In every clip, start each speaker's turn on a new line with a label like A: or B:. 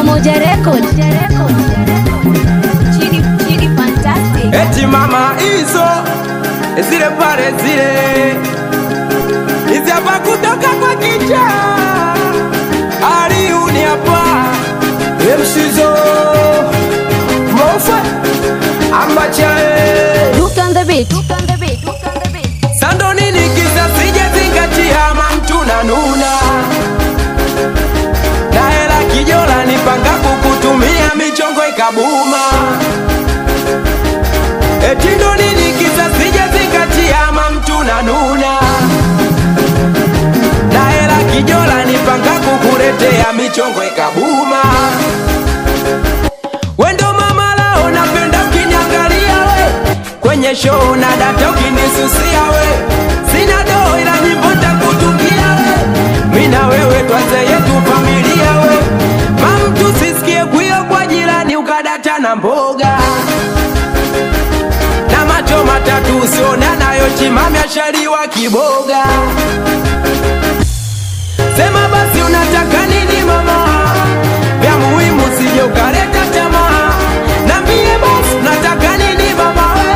A: Pamoja Record. Chidi fantastic.
B: Eti mama hizo zile pale zile hizi hapa kutoka kwa kicha Aliuni hapa Mshizo Mofa Ambachae
A: Look on the beat.
B: Sando nini kisa sija zingatia mamtu na nuna na hela kijola nipanga kukutumia michongo ikabuma. Eti ndo nini kisa sija zingatia mamtu na nuna na hela kijola nipanga kukuletea michongo ikabuma. Wendo mama lao napenda ukiniangalia we kwenye show na data ukinisusia we sina doo ila nyimbo nitakutungia we mina wewe twaze yetu familia we mamtu sisikie kuyo kwa jirani ukadata na mboga na macho matatu usiona nayo chimami ashaliwa kiboga. Sema basi unataka nini mama vya muhimu sije ukaleta tamaa. Nambie basi unataka nini mama we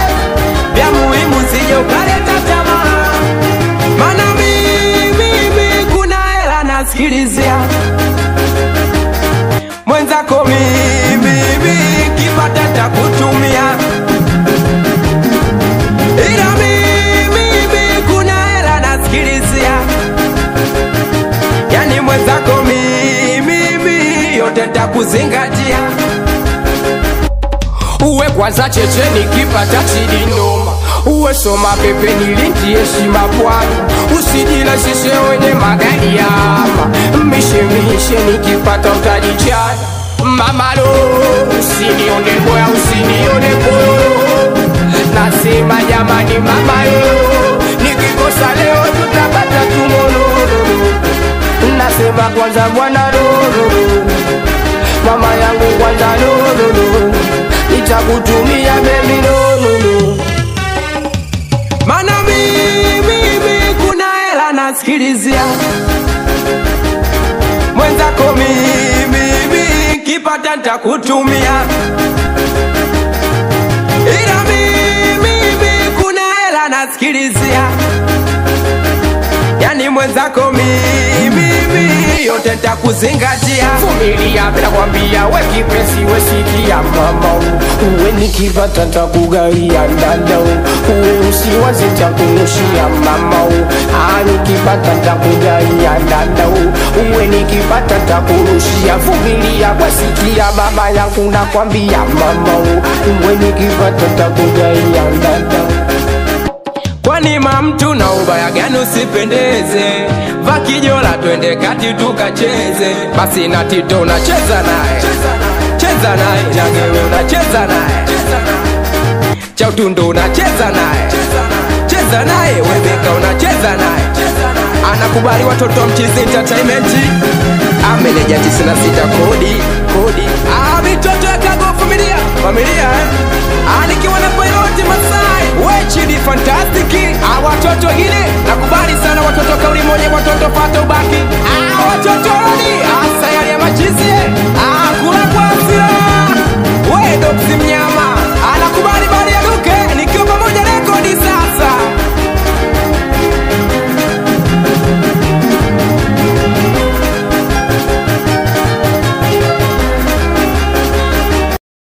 B: vya muhimu sije ukaleta tamaa. Mana mimi kuna hela nasikilizia mwenzako mimi kipata takutumia. Ila mimi kuna hela nasikilizia yani mwenzako mimi yote takuzingatia. Uwe kwanza checheni kipata chidi noma. Uwe soma pepe nilinti heshima bwana. Usijilazishe wenye magari yama. Mishe nikipata utajichana. Mama lo usinione boya usinione boyo. Nasema jamani mama yo nikikosa leo tutapata tomorrow. Nasema kwanza bwana lolo mama yangu kwanza lolo nitakutumia baby lolo. Mana mimi kuna hela nasikilizia mwenzako mimi kipata nitakutumia. Ila mimi kuna hela nasikilizia yani mwenzako mimi yote takuzingatia. Familia bila kwambia we kipenzi we sikia mama uwe nikipata takugaia ndanda uwe usiwaze takunushia mama nikipata takugaia ndanda uwe nikipata takunushia. Familia we sikia mama yangu nakwambia mama uwe nikipata takugaia ndanda. Kwani mamtu na ubaya gani usipendeze? Vakijola twende kati tukacheze. Basi na Tito unacheza naye cheza naye. Jangewe unacheza naye Chautundu unacheza naye cheza naye. Webeka unacheza naye anakubali watoto Mchizi Entertainment. Ameneja 96 kodi mitoto ya Kago familia nikiwa na Piloti Masai we Chidi fantastic. Watoto wengine nakubali sana watoto kauli moja watoto fata ubaki watoto rodi asayari